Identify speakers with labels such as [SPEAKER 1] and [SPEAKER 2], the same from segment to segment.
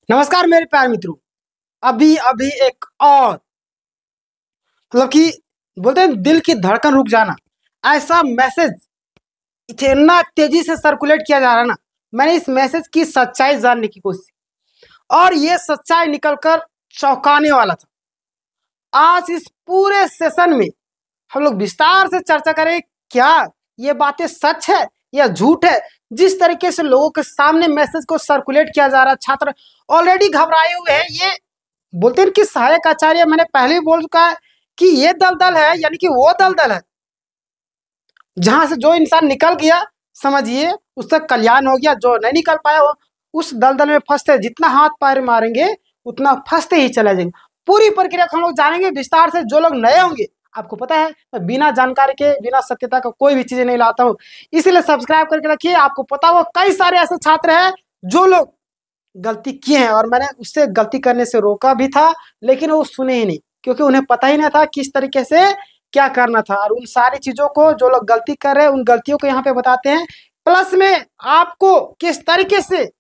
[SPEAKER 1] नमस्कार मेरे प्यारे मित्रों। अभी अभी एक और मतलब कि बोलते हैं दिल की धड़कन रुक जाना, ऐसा मैसेज इतना तेजी से सर्कुलेट किया जा रहा है ना। मैंने इस मैसेज की सच्चाई जानने की कोशिश की और ये सच्चाई निकलकर चौंकाने वाला था। आज इस पूरे सेशन में हम लोग विस्तार से चर्चा करें, क्या ये बातें सच है या झूठ है। जिस तरीके से लोगों के सामने मैसेज को सर्कुलेट किया जा रहा है, छात्र ऑलरेडी घबराए हुए हैं। ये बोलते हैं कि सहायक आचार्य, मैंने पहले ही बोल चुका है कि ये दलदल है, यानी कि वो दलदल है जहां से जो इंसान निकल गया समझिए उसका कल्याण हो गया, जो नहीं निकल पाया वो उस दलदल में फंसते, जितना हाथ पैर मारेंगे उतना फंसते ही चले जाएंगे। पूरी प्रक्रिया को हम लोग जानेंगे विस्तार से। जो लोग नए होंगे, आपको पता है मैं बिना जानकारी के बिना सत्यता का कोई भी चीजें नहीं लाता हूँ, इसलिए सब्सक्राइब करके रखिए। आपको पता होगा कई सारे ऐसे छात्र हैं जो लोग गलती किए हैं और मैंने उससे गलती करने से रोका भी था, लेकिन वो सुने ही नहीं क्योंकि उन्हें पता ही नहीं था किस तरीके से क्या करना था। और उन सारी चीजों को जो लोग गलती कर रहे हैं उन गलतियों को यहाँ पे बताते हैं, प्लस में आपको किस तरीके से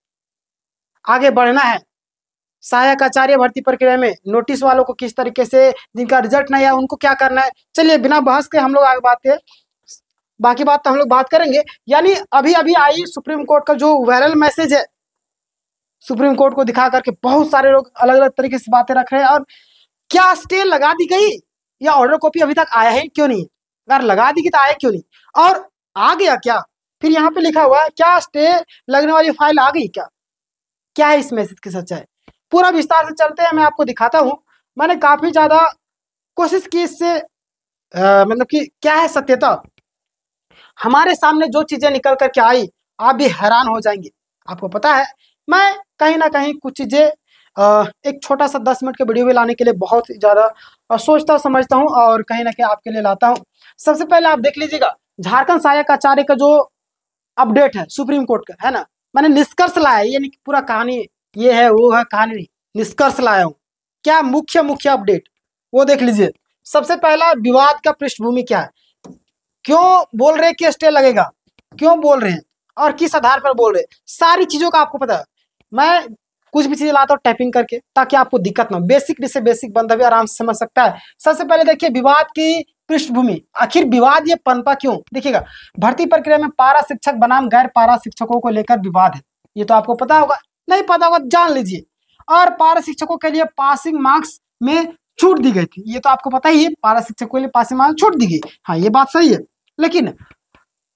[SPEAKER 1] आगे बढ़ना है सहायक आचार्य भर्ती प्रक्रिया में, नोटिस वालों को किस तरीके से, जिनका रिजल्ट नहीं आया उनको क्या करना है। चलिए बिना बहस के हम लोग आगे बात है, बाकी बात तो हम लोग बात करेंगे। यानी अभी अभी आई सुप्रीम कोर्ट का जो वायरल मैसेज है, सुप्रीम कोर्ट को दिखा करके बहुत सारे लोग अलग अलग तरीके से बातें रख रहे हैं। और क्या स्टे लगा दी गई या ऑर्डर कॉपी अभी तक आया है क्यों नहीं, अगर लगा दी गई तो आया क्यों नहीं, और आ गया क्या। फिर यहाँ पे लिखा हुआ है क्या स्टे लगने वाली फाइल आ गई क्या, क्या है इस मैसेज की सच्चाई। पूरा विस्तार से चलते हैं, मैं आपको दिखाता हूँ। मैंने काफी ज्यादा कोशिश की इससे मतलब कि क्या है सत्यता। हमारे सामने जो चीजें निकल करके आई आप भी हैरान हो जाएंगे। आपको पता है मैं कहीं ना कहीं कुछ चीजें एक छोटा सा 10 मिनट के वीडियो में लाने के लिए बहुत ज्यादा सोचता समझता हूँ और कहीं ना कहीं आपके लिए लाता हूँ। सबसे पहले आप देख लीजिएगा झारखंड सहायक आचार्य का जो अपडेट है सुप्रीम कोर्ट का, है ना। मैंने निष्कर्ष लाया, ये नहीं कि पूरा कहानी ये है वो है, कहानी नहीं, निष्कर्ष लाया हूँ। क्या मुख्य मुख्य अपडेट वो देख लीजिए। सबसे पहला विवाद का पृष्ठभूमि क्या है, क्यों बोल रहे हैं कि स्टे लगेगा, क्यों बोल रहे हैं और किस आधार पर बोल रहे हैं, सारी चीजों का आपको पता है। मैं कुछ भी चीजें लाता हूँ टाइपिंग करके ताकि आपको दिक्कत ना हो, बेसिक से बेसिक बंदा भी आराम से समझ सकता है। सबसे पहले देखिए विवाद की पृष्ठभूमि, आखिर विवाद ये पनपा क्यों। देखिएगा भर्ती प्रक्रिया में पारा शिक्षक बनाम गैर पारा शिक्षकों को लेकर विवाद है, ये तो आपको पता होगा, नहीं पता होगा जान लीजिए। और पारा शिक्षकों के लिए पासिंग मार्क्स में छूट दी गई थी, ये तो आपको पता ही है, पारा शिक्षकों के लिए पासिंग मार्क्स छूट दी गई, हाँ ये बात सही है। लेकिन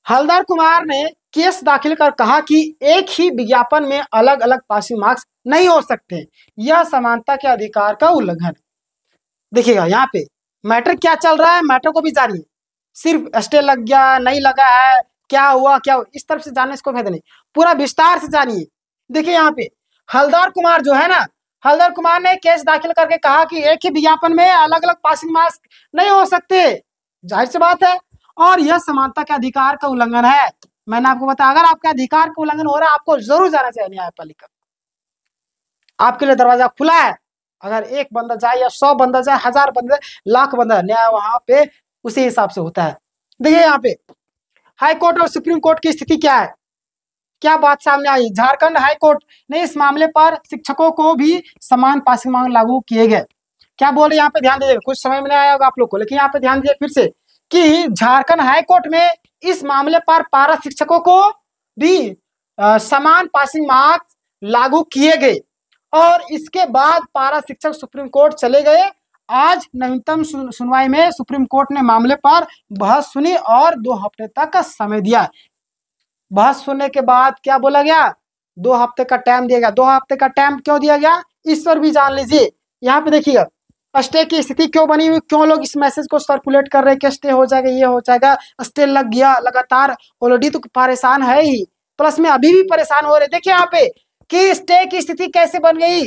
[SPEAKER 1] हलदर कुमार ने केस दाखिल कर कहा कि एक ही विज्ञापन में अलग अलग पासिंग मार्क्स नहीं हो सकते, यह समानता के अधिकार का उल्लंघन। देखिएगा यहाँ पे मैटर क्या चल रहा है, मैटर को भी जानिए। सिर्फ स्टे लग गया नहीं लगा है, क्या हुआ क्या हुआ, इस तरफ से जानने इसको फायदा नहीं, पूरा विस्तार से जानिए। देखिए यहाँ पे हलदर कुमार जो है ना, हलदर कुमार ने केस दाखिल करके कहा कि एक ही विज्ञापन में अलग अलग पासिंग मार्क्स नहीं हो सकते, जाहिर सी बात है, और यह समानता के अधिकार का उल्लंघन है। मैंने आपको बताया अगर आपका अधिकार का उल्लंघन हो रहा है आपको जरूर जाना चाहिए न्यायपालिका, आपके लिए दरवाजा खुला है। अगर एक बंदा जाए या 100 बंदा जाए, 1000 बंदा जाए, लाख बंदा, न्याय वहां पे उसी हिसाब से होता है। देखिए यहाँ पे हाई कोर्ट और सुप्रीम कोर्ट की स्थिति क्या है, क्या बात सामने आई। झारखंड हाई कोर्ट ने इस मामले पर शिक्षकों को भी समान पासिंग मार्क्स लागू किए गए। क्या बोल रहे यहाँ पे ध्यान दीजिएगा, कुछ समझ में नहीं आया होगा आप लोग को, लेकिन यहाँ पे ध्यान दीजिए फिर से कि झारखंड हाई कोर्ट में इस मामले पर पारा शिक्षकों को भी समान पासिंग मार्क्स लागू किए गए। और इसके बाद पारा शिक्षक सुप्रीम कोर्ट चले गए। आज नवीनतम सुनवाई में सुप्रीम कोर्ट ने मामले पर बहस सुनी और 2 हफ्ते तक का समय दिया। बहस सुनने के बाद क्या बोला गया, 2 हफ्ते का टाइम दिया गया। 2 हफ्ते का टाइम क्यों दिया गया इस पर भी जान लीजिए। यहाँ पे देखिएगा स्टे की स्थिति क्यों बनी हुई, क्यों लोग इस मैसेज को सर्कुलेट कर रहे हैं कि स्टे हो जाएगा, ये हो जाएगा, स्टे लग गया लगातार, ऑलरेडी तो परेशान है ही, प्लस में अभी भी परेशान हो रहे। देखिए यहाँ पे कि स्टे की स्थिति कैसे बन गई।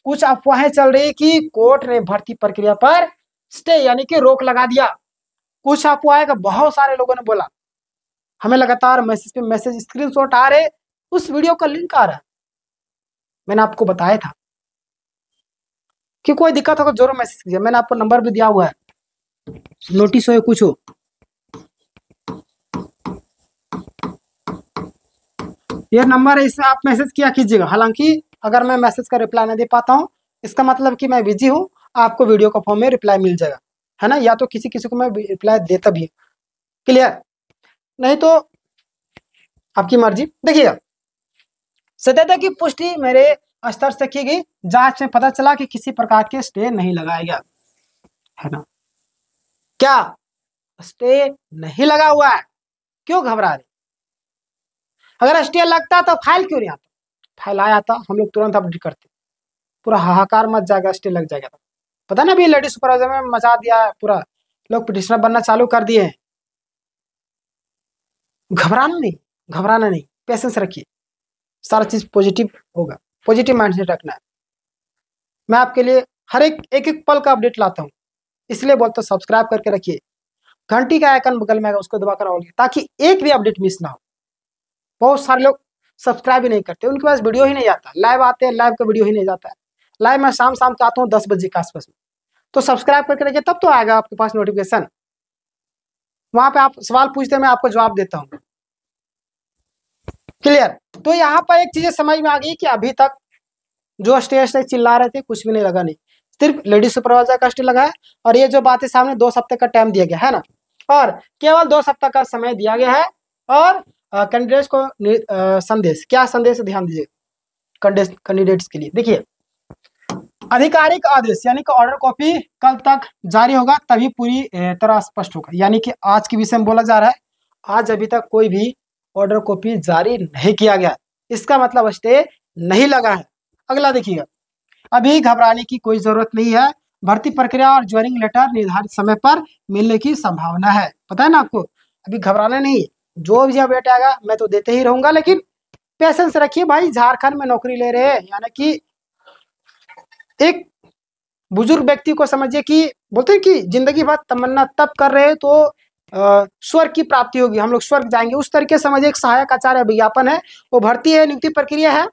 [SPEAKER 1] कुछ अफवाहें चल रही कि कोर्ट ने भर्ती प्रक्रिया पर स्टे यानी कि रोक लगा दिया। कुछ अफवाहें का बहुत सारे लोगों ने बोला, हमें लगातार मैसेज पे मैसेज स्क्रीनशॉट आ रहे, उस वीडियो का लिंक आ रहा है, मैंने आपको बताया था कि कोई दिक्कत हो तो जरूर मैसेज कीजिए, मैंने आपको नंबर भी दिया हुआ है, नोटिस हो कुछ हो। ये नंबर है, इससे आप मैसेज किया कीजिएगा। हालांकि अगर मैं मैसेज का रिप्लाई नहीं दे पाता हूँ, इसका मतलब कि मैं बिजी हूँ, आपको वीडियो का फॉर्म में रिप्लाई मिल जाएगा, है ना। या तो किसी किसी को मैं रिप्लाई देता भी हूँ, क्लियर। नहीं तो आपकी मर्जी। देखिएगा, सत्यता की पुष्टि मेरे स्तर से की गई जांच में पता चला कि किसी प्रकार के स्टे नहीं लगाया गया, है ना। क्या स्टे नहीं लगा हुआ है? क्यों घबरा रहे? अगर स्टे लगता तो फाइल क्यों नहीं आता? फाइल आया था, हम लोग तुरंत अपडेट करते, पूरा हाहाकार मच जाएगा, स्टे लग जाएगा। पता ना, अभी लेडी सुपरवाइजर में मचा दिया है पूरा, लोग पिटिशनर बनना चालू कर दिए हैं। घबराना नहीं, पेशेंस रखिए, सारा चीज पॉजिटिव होगा, पॉजिटिव माइंडसेट रखना है। मैं आपके लिए हर एक एक पल का अपडेट लाता हूँ, इसलिए बोलते सब्सक्राइब करके रखिए, घंटी का आइकन बगल में आएगा उसको दबाकर रखिए, ताकि एक भी अपडेट मिस ना हो। बहुत सारे लोग सब्सक्राइब ही नहीं करते, उनके पास वीडियो ही नहीं जाता, लाइव आते हैं, लाइव का वीडियो ही नहीं जाता है। लाइव मैं शाम को आता हूँ 10 बजे के आसपास में, तो सब्सक्राइब करके रखिए, तब तो आएगा आपके पास नोटिफिकेशन। वहां पे आप सवाल पूछते हैं, मैं आपको जवाब देता हूँ, क्लियर। तो यहाँ पर एक चीजें समझ में आ गई कि अभी तक जो स्टेज से चिल्ला रहे थे कुछ भी नहीं लगा, नहीं सिर्फ लेडी सुपरवाइजर का स्टे लगा है। और ये जो बातें सामने 2 हफ्ते का टाइम दिया गया है ना, और केवल 2 सप्ताह का समय दिया गया है। और कैंडिडेट्स को संदेश, क्या संदेश, ध्यान दीजिए कैंडिडेट्स के लिए। देखिए, आधिकारिक आदेश यानी कि ऑर्डर कॉपी कल तक जारी होगा, तभी पूरी तरह स्पष्ट होगा। यानी कि आज के विषय में बोला जा रहा है, आज अभी तक कोई भी ऑर्डर कॉपी जारी नहीं किया गया, इसका मतलब स्टे नहीं लगा है। अगला देखिएगा, अभी घबराने की कोई जरूरत नहीं है, भर्ती प्रक्रिया और ज्वाइनिंग लेटर निर्धारित समय पर मिलने की संभावना है। पता है ना आपको, अभी घबराना नहीं, जो भी अपडेट आएगा मैं तो देते ही रहूंगा, लेकिन पेशेंस रखिए भाई। झारखंड में नौकरी ले रहे हैं, यानी कि एक बुजुर्ग व्यक्ति को समझिए कि बोलते हैं कि जिंदगी भर तमन्ना तब कर रहे हैं तो स्वर्ग की प्राप्ति होगी, हम लोग स्वर्ग जाएंगे, उस तरीके से समझिए। एक सहायक आचार्य विज्ञापन है, वो भर्ती है, नियुक्ति प्रक्रिया है,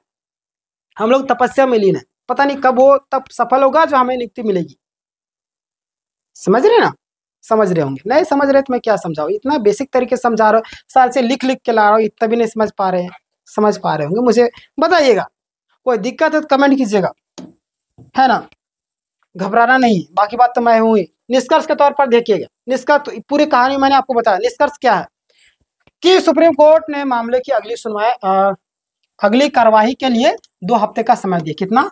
[SPEAKER 1] हम लोग तपस्या में लीन है, पता नहीं कब वो तब सफल होगा जो हमें नियुक्ति मिलेगी। समझ रहे ना, समझ रहे होंगे, नहीं समझ रहे तो मैं क्या समझाऊं, इतना बेसिक तरीके से समझा रहा हूँ, साल से लिख लिख के ला रहा हूँ, इतना भी नहीं समझ पा रहे हैं। समझ पा रहे होंगे, मुझे बताइएगा, कोई दिक्कत है तो कमेंट कीजिएगा, है ना। घबराना नहीं, बाकी बात तो मैं हूँ ही। निष्कर्ष के तौर पर देखिएगा, निष्कर्ष तो पूरी कहानी मैंने आपको बताया। निष्कर्ष क्या है कि सुप्रीम कोर्ट ने मामले की अगली सुनवाई, अगली कार्यवाही के लिए 2 हफ्ते का समय दिया। कितना?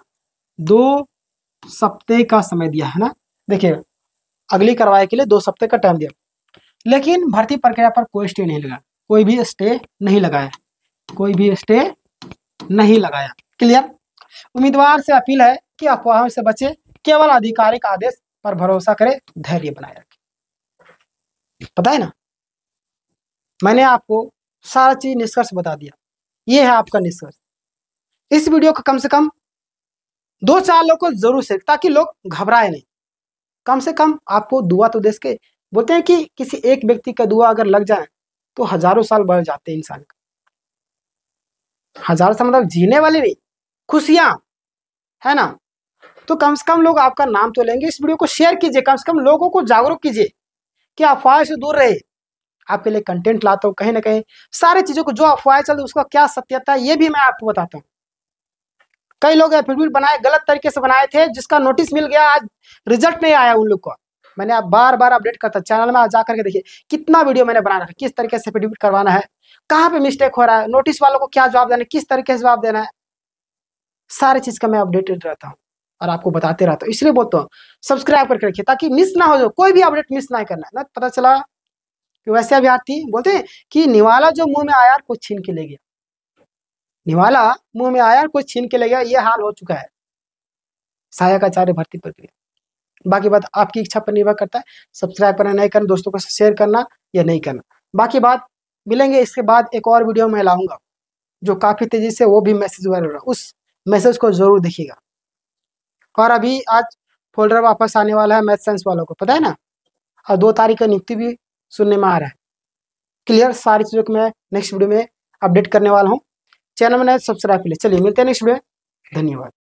[SPEAKER 1] 2 सप्ताह का समय दिया, है ना। देखिए, अगली कार्रवाई के लिए 2 सप्ताह का टाइम दिया, लेकिन भर्ती प्रक्रिया पर कोई स्टे नहीं लगा, कोई भी स्टे नहीं लगाया, कोई भी स्टे नहीं लगाया, क्लियर। उम्मीदवार से अपील है कि अफवाहों से बचे, केवल आधिकारिक आदेश पर भरोसा करे, धैर्य बनाए रखे। पता है ना, मैंने आपको सारा चीज निष्कर्ष बता दिया, ये है आपका निष्कर्ष। इस वीडियो को कम से कम 2-4 लोग को जरूर शेयर, ताकि लोग घबराए नहीं। कम से कम आपको दुआ तो देश के, बोलते हैं कि किसी एक व्यक्ति का दुआ अगर लग जाए तो हजारों साल बढ़ जाते हैं इंसान का। हजारों साल मतलब जीने वाले नहीं, खुशियां, है ना। तो कम से कम लोग आपका नाम तो लेंगे। इस वीडियो को शेयर कीजिए, कम से कम लोगों को जागरूक कीजिए कि अफवाह से दूर रहे। आपके लिए कंटेंट लाता हूँ, कहीं ना कहीं सारी चीजों को, जो अफवाह चल उसका क्या सत्यता है ये भी मैं आपको बताता हूँ। कई लोग एफिडेविट बनाए, गलत तरीके से बनाए थे, जिसका नोटिस मिल गया, आज रिजल्ट नहीं आया उन लोग को। मैंने आप बार बार अपडेट करता, चैनल में जा करके देखिए कितना वीडियो मैंने बना रखा, किस तरीके से एफिडेविट करवाना है, कहाँ पे मिस्टेक हो रहा है, नोटिस वालों को क्या जवाब देना है, किस तरीके से जवाब देना है, सारी चीज का मैं अपडेटेड रहता हूँ और आपको बताते रहता हूँ। इसलिए बोलता हूँ सब्सक्राइब करके रखिए, ताकि मिस ना हो जाए, कोई भी अपडेट मिस ना करना है ना। पता चला कि वैसे अभ्यर्थी बोलते हैं कि निवाला जो मुंह में आया कुछ छीन के ले गया, निवाला मुंह में आया कुछ छीन के ले गया, ये हाल हो चुका है सहायक आचार्य भर्ती प्रक्रिया। बाकी बात आपकी इच्छा पर निर्भर करता है, सब्सक्राइब करना नहीं करना, दोस्तों को शेयर करना या नहीं करना। बाकी बात मिलेंगे इसके बाद एक और वीडियो में लाऊंगा, जो काफी तेजी से वो भी मैसेज वायरल हो रहा है, उस मैसेज को जरूर देखिएगा। और अभी आज फोल्डर वापस आने वाला है मैथ साइंस वालों को, पता है ना, और 2 तारीख का नियुक्ति भी सुनने में आ रहा है, क्लियर। सारी चीजों को मैं नेक्स्ट वीडियो में अपडेट करने वाला हूँ। चैनल में नए सब्सक्राइब कर लिए। चलिए मिलते हैं नेक्स्ट वीडियो में, धन्यवाद।